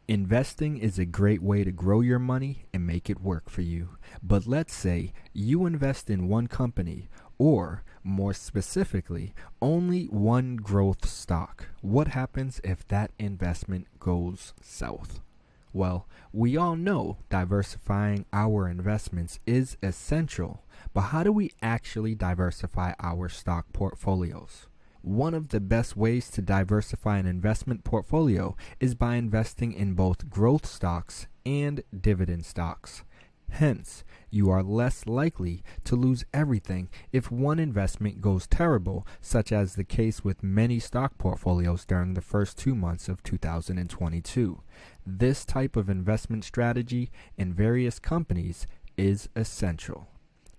Investing is a great way to grow your money and make it work for you. But let's say you invest in one company, or more specifically, only one growth stock. What happens if that investment goes south? Well, we all know diversifying our investments is essential, but how do we actually diversify our stock portfolios? One of the best ways to diversify an investment portfolio is by investing in both growth stocks and dividend stocks. Hence, you are less likely to lose everything if one investment goes terrible, such as the case with many stock portfolios during the first 2 months of 2022. This type of investment strategy in various companies is essential.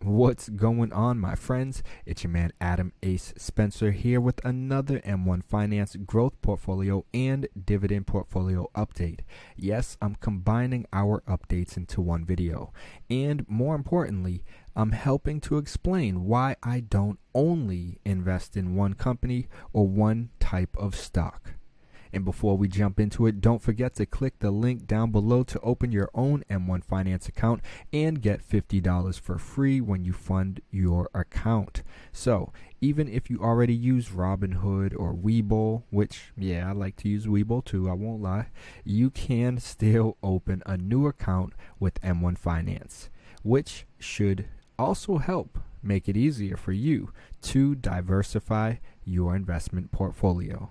What's going on, my friends? It's your man Adam Ace Spencer here with another M1 Finance growth portfolio and dividend portfolio update. Yes, I'm combining our updates into one video. And more importantly, I'm helping to explain why I don't only invest in one company or one type of stock. And before we jump into it, don't forget to click the link down below to open your own M1 Finance account and get $50 for free when you fund your account. So, even if you already use Robinhood or Webull, which, yeah, I like to use Webull too, I won't lie, you can still open a new account with M1 Finance, which should also help make it easier for you to diversify your investment portfolio.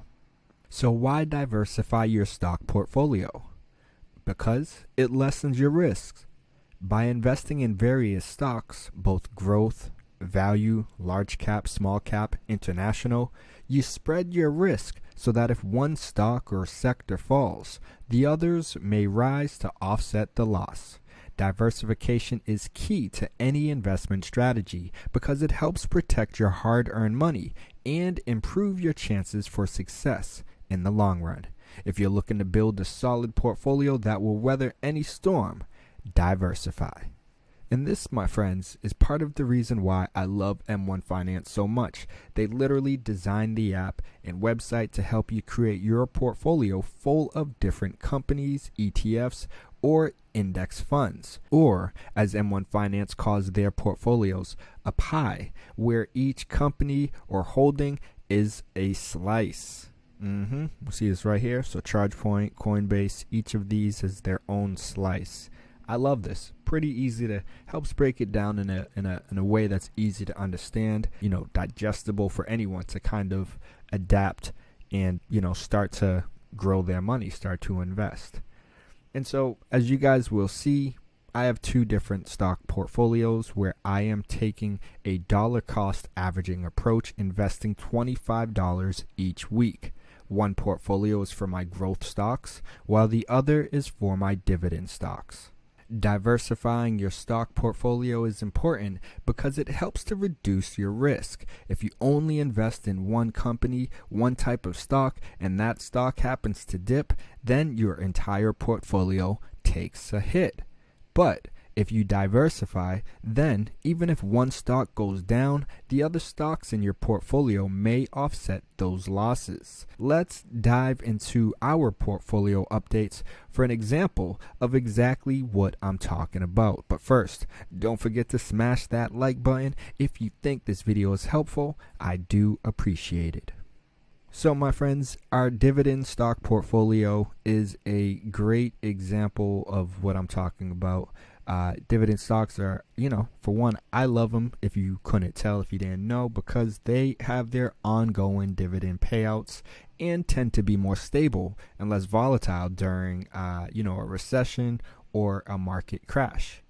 So why diversify your stock portfolio? Because it lessens your risks. By investing in various stocks, both growth, value, large cap, small cap, international, you spread your risk so that if one stock or sector falls, the others may rise to offset the loss. Diversification is key to any investment strategy because it helps protect your hard-earned money and improve your chances for success in the long run. If you're looking to build a solid portfolio that will weather any storm, diversify. And this, my friends, is part of the reason why I love M1 Finance so much. They literally designed the app and website to help you create your portfolio full of different companies, ETFs, or index funds, or as M1 Finance calls their portfolios, a pie, where each company or holding is a slice. We'll see this right here. So ChargePoint, Coinbase, each of these is their own slice. I love this. Pretty easy to helps break it down in a way that's easy to understand, digestible for anyone to kind of adapt and, start to grow their money, start to invest. And so as you guys will see, I have two different stock portfolios where I am taking a dollar cost averaging approach, investing $25 each week. One portfolio is for my growth stocks, while the other is for my dividend stocks. Diversifying your stock portfolio is important because it helps to reduce your risk. If you only invest in one company, one type of stock, and that stock happens to dip, then your entire portfolio takes a hit. But if you diversify, then even if one stock goes down, the other stocks in your portfolio may offset those losses. Let's dive into our portfolio updates for an example of exactly what I'm talking about. But first, don't forget to smash that like button if you think this video is helpful. I do appreciate it. So my friends, our dividend stock portfolio is a great example of what I'm talking about. Dividend stocks are, for one, I love them if you couldn't tell, if you didn't know, because they have their ongoing dividend payouts and tend to be more stable and less volatile during, a recession or a market crash.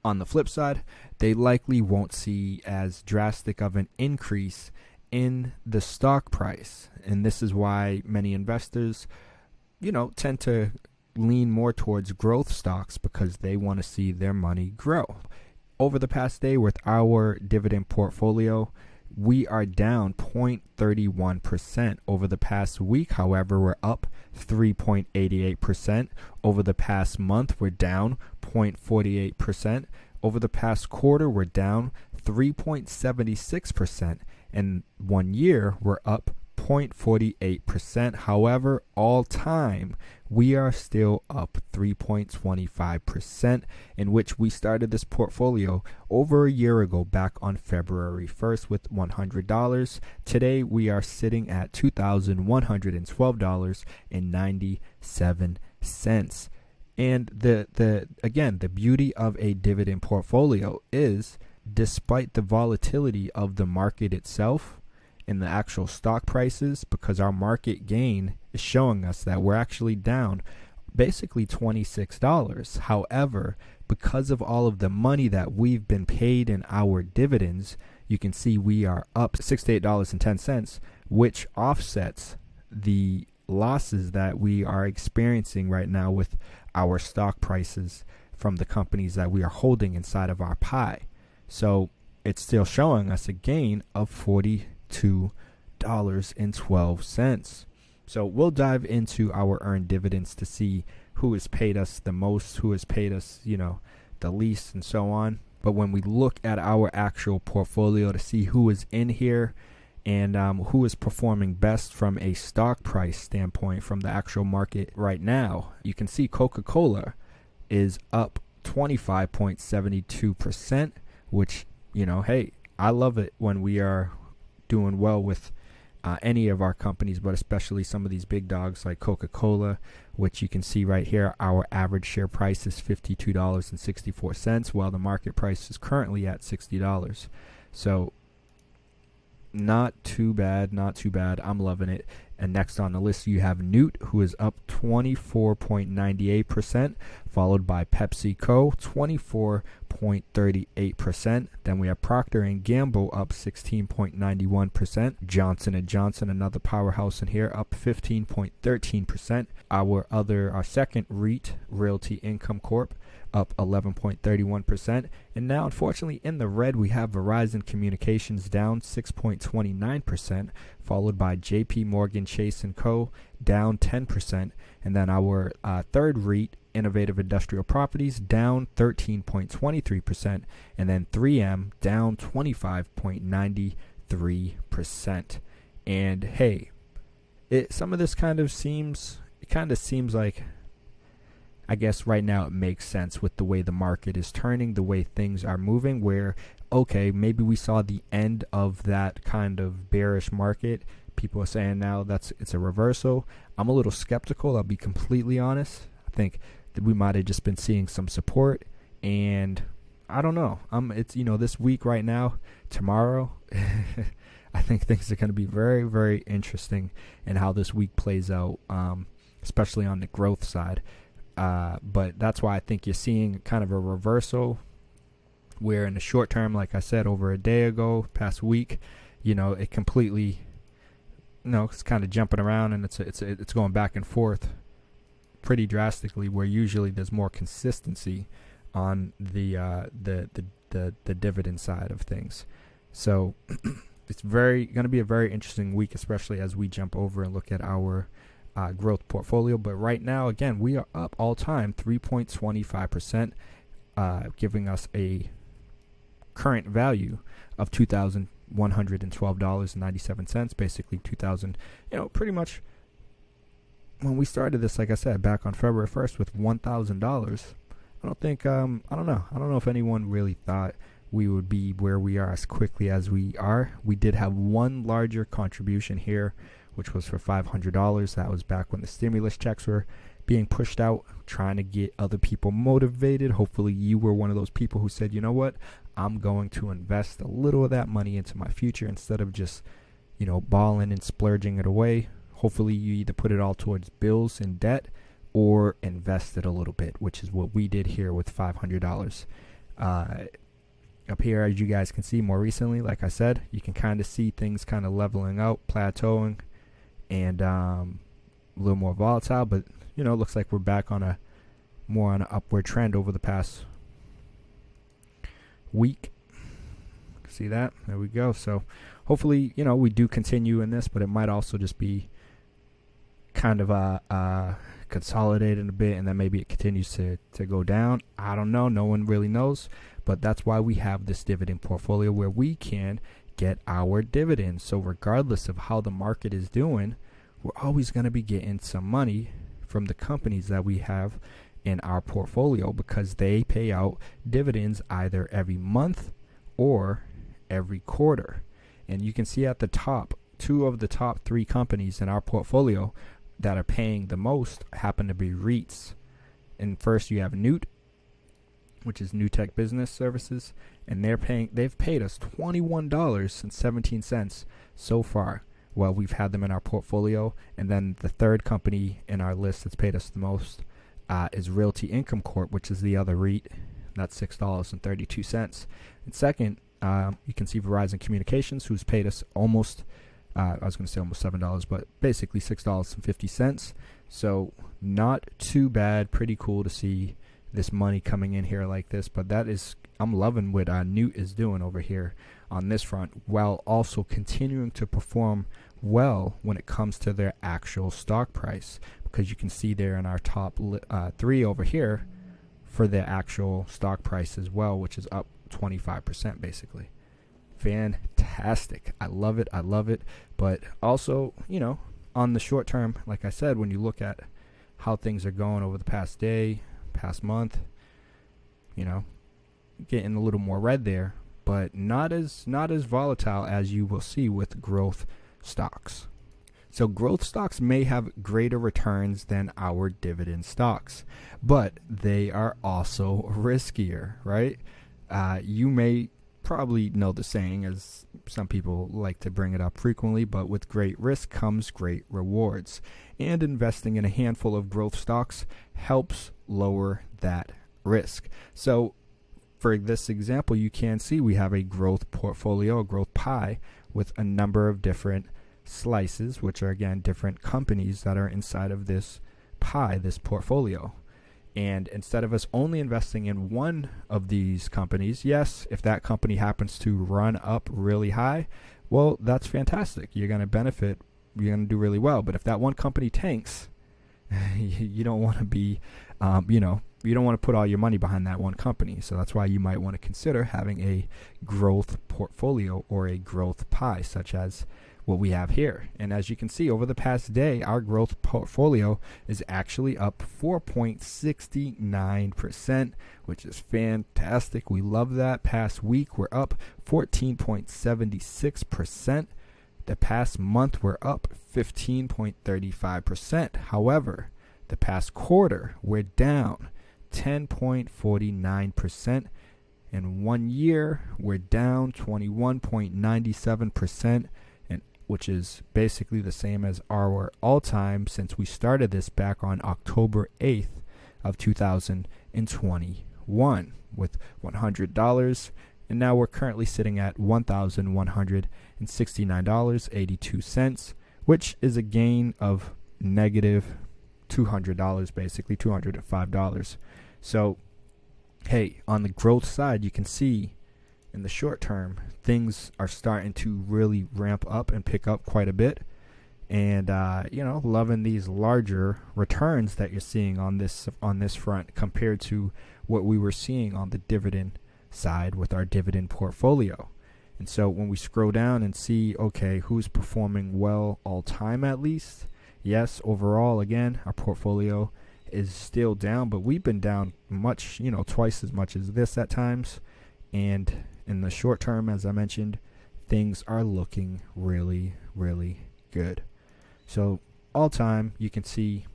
On the flip side, they likely won't see as drastic of an increase in the stock price. And this is why many investors, tend to lean more towards growth stocks because they want to see their money grow. Over the past day with our dividend portfolio, we are down 0.31%. Over the past week, however, we're up 3.88%. Over the past month, we're down 0.48%. Over the past quarter, we're down 3.76%. And 1 year, we're up 0.48%. However, all time, we are still up 3.25%, in which we started this portfolio over a year ago, back on February 1st with $100. Today, we are sitting at $2,112.97. And the beauty of a dividend portfolio is, despite the volatility of the market itself and the actual stock prices, because our market gain is showing us that we're actually down basically $26. However, because of all of the money that we've been paid in our dividends, you can see we are up $68.10, which offsets the losses that we are experiencing right now with our stock prices from the companies that we are holding inside of our pie. So it's still showing us a gain of $42.12. So we'll dive into our earned dividends to see who has paid us the most, who has paid us, the least, and so on. But when we look at our actual portfolio to see who is in here and who is performing best from a stock price standpoint from the actual market right now, you can see Coca-Cola is up 25.72%, which, hey, I love it when we are doing well with any of our companies, but especially some of these big dogs like Coca-Cola, which you can see right here. Our average share price is $52.64, while the market price is currently at $60. So not too bad. I'm loving it. And next on the list, you have Newt, who is up 24.98%, followed by PepsiCo, 24.38%. Then we have Procter & Gamble up 16.91%. Johnson & Johnson, another powerhouse in here, up 15.13%. Our second REIT, Realty Income Corp, up 11.31%. And now, unfortunately, in the red, we have Verizon Communications down 6.29%, followed by JP Morgan Chase & Co. down 10%. And then our third REIT, Innovative Industrial Properties, down 13.23%. And then 3M down 25.93%. And hey, some of this kind of seems like, I guess right now it makes sense with the way the market is turning, the way things are moving, where, okay, maybe we saw the end of that kind of bearish market. People are saying now it's a reversal. I'm a little skeptical, I'll be completely honest. I think that we might have just been seeing some support, and I don't know. It's this week right now, tomorrow, I think things are going to be very, very interesting in how this week plays out, especially on the growth side. But that's why I think you're seeing kind of a reversal, where in the short term, like I said, over a day ago, past week, it completely, it's kind of jumping around, and it's going back and forth pretty drastically, where usually there's more consistency on the dividend side of things. So it's going to be a very interesting week, especially as we jump over and look at our growth portfolio. But right now, again, we are up all time 3.25%, giving us a current value of $2,112.97, basically 2,000. Pretty much when we started this, like I said, back on February 1st with $1,000, I don't know if anyone really thought we would be where we are as quickly as we are. We did have one larger contribution here, which was for $500. That was back when the stimulus checks were being pushed out, trying to get other people motivated. Hopefully you were one of those people who said, you know what, I'm going to invest a little of that money into my future instead of just, balling and splurging it away. Hopefully you either put it all towards bills and debt or invest it a little bit, which is what we did here with $500. Up here, as you guys can see more recently, like I said, you can kind of see things kind of leveling out, plateauing, and a little more volatile, but it looks like we're back on an upward trend over the past week. See that? There we go. So hopefully, we do continue in this, but it might also just be kind of consolidated a bit, and then maybe it continues to go down. I don't know. No one really knows, but that's why we have this dividend portfolio, where we can get our dividends. So regardless of how the market is doing, we're always going to be getting some money from the companies that we have in our portfolio, because they pay out dividends either every month or every quarter. And you can see at the top, 2 of the top 3 companies in our portfolio that are paying the most happen to be REITs. And first you have Newt, which is New Tech Business Services, and they've paid us $21.17 so far while we've had them in our portfolio. And then the third company in our list that's paid us the most is Realty Income Corp, which is the other REIT. That's $6.32. And second, you can see Verizon Communications, who's paid us almost, I was going to say almost $7, but basically $6.50. So not too bad. Pretty cool to see this money coming in here like this. But I'm loving what Newt is doing over here on this front, while also continuing to perform well when it comes to their actual stock price, because you can see there in our top 3 over here for their actual stock price as well, which is up 25% basically. Fantastic. I love it. But also, on the short term, like I said, when you look at how things are going over the past day, past month, getting a little more red there, but not as volatile as you will see with growth stocks. So growth stocks may have greater returns than our dividend stocks, but they are also riskier, right? You may probably know the saying, as some people like to bring it up frequently, but with great risk comes great rewards. And investing in a handful of growth stocks helps lower that risk. So for this example, you can see we have a growth portfolio, a growth pie, with a number of different slices, which are again different companies that are inside of this pie, this portfolio. And instead of us only investing in one of these companies, yes, if that company happens to run up really high, well, that's fantastic. You're going to benefit. You're going to do really well. But if that one company tanks, you don't want to be, you don't want to put all your money behind that one company. So that's why you might want to consider having a growth portfolio or a growth pie, such as what we have here. And as you can see, over the past day, our growth portfolio is actually up 4.69%, which is fantastic. We love that. Past week, we're up 14.76%. The past month, we're up 15.35%. However, the past quarter, we're down 10.49%. In 1 year, we're down 21.97%. Which is basically the same as our all-time since we started this back on October 8th of 2021 with $100. And now we're currently sitting at $1,169.82, which is a gain of negative $200, basically $205. So, hey, on the growth side, you can see in the short term, things are starting to really ramp up and pick up quite a bit. And, loving these larger returns that you're seeing on this front compared to what we were seeing on the dividend side with our dividend portfolio. And so when we scroll down and see, okay, who's performing well all time at least? Yes, overall, again, our portfolio is still down, but we've been down much, twice as much as this at times. And in the short term, as I mentioned, things are looking really, really good. So all time, you can see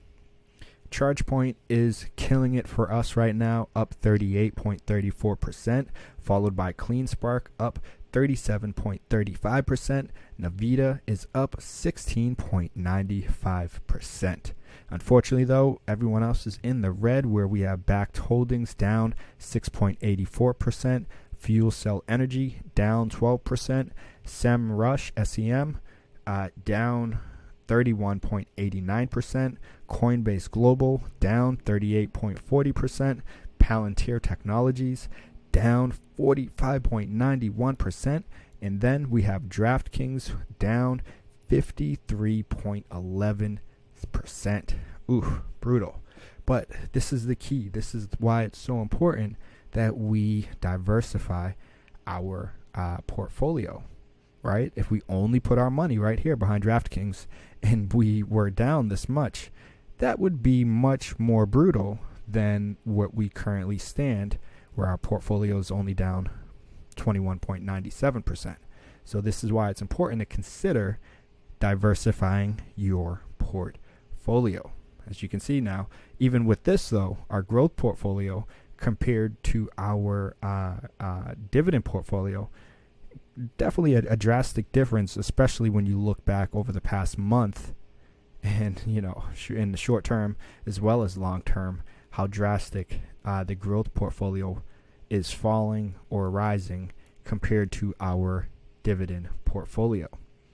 ChargePoint is killing it for us right now, up 38.34%, followed by CleanSpark up 37.35%. Navita is up 16.95%. Unfortunately, though, everyone else is in the red, where we have backed holdings down 6.84%. Fuel Cell Energy down 12%. SEMrush, SEM, down 31.89%. Coinbase Global down 38.40%. Palantir Technologies down 45.91%. And then we have DraftKings down 53.11%. Ooh, brutal. But this is the key. This is why it's so important that we diversify our portfolio. right? If we only put our money right here behind DraftKings and we were down this much, that would be much more brutal than what we currently stand, where our portfolio is only down 21.97%. So this is why it's important to consider diversifying your portfolio. As you can see now, even with this though, our growth portfolio compared to our dividend portfolio, definitely a drastic difference, especially when you look back over the past month and, in the short term as well as long term, how drastic the growth portfolio is falling or rising compared to our dividend portfolio.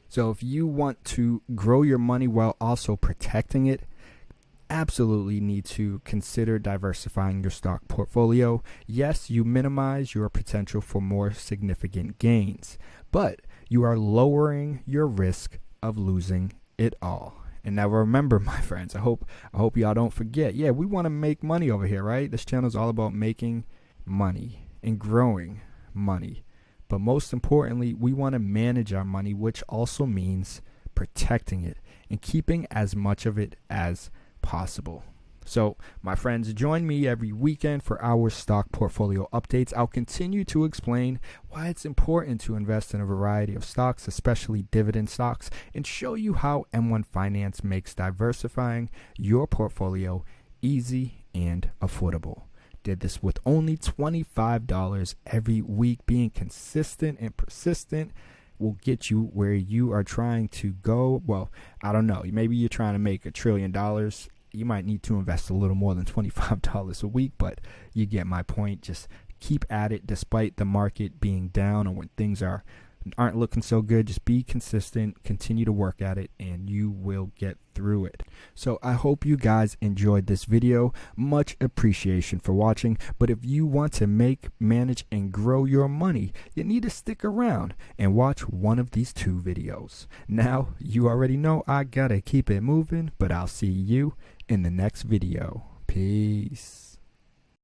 So if you want to grow your money while also protecting it, absolutely need to consider diversifying your stock portfolio. Yes, you minimize your potential for more significant gains, but you are lowering your risk of losing it all. And now remember, my friends, I hope y'all don't forget. Yeah, we want to make money over here, right? This channel is all about making money and growing money. But most importantly, we want to manage our money, which also means protecting it and keeping as much of it as possible. So, my friends, join me every weekend for our stock portfolio updates. I'll continue to explain why it's important to invest in a variety of stocks, especially dividend stocks, and show you how M1 Finance makes diversifying your portfolio easy and affordable. Did this with only $25 every week. Being consistent and persistent will get you where you are trying to go. Well, I don't know. Maybe you're trying to make $1 trillion. You might need to invest a little more than $25 a week, but you get my point. Just keep at it despite the market being down or when things aren't looking so good. Just be consistent, continue to work at it, and you will get through it. So I hope you guys enjoyed this video. Much appreciation for watching. But if you want to manage and grow your money, you need to stick around and watch one of these 2 videos. Now, you already know I gotta keep it moving, but I'll see you in the next video. Peace.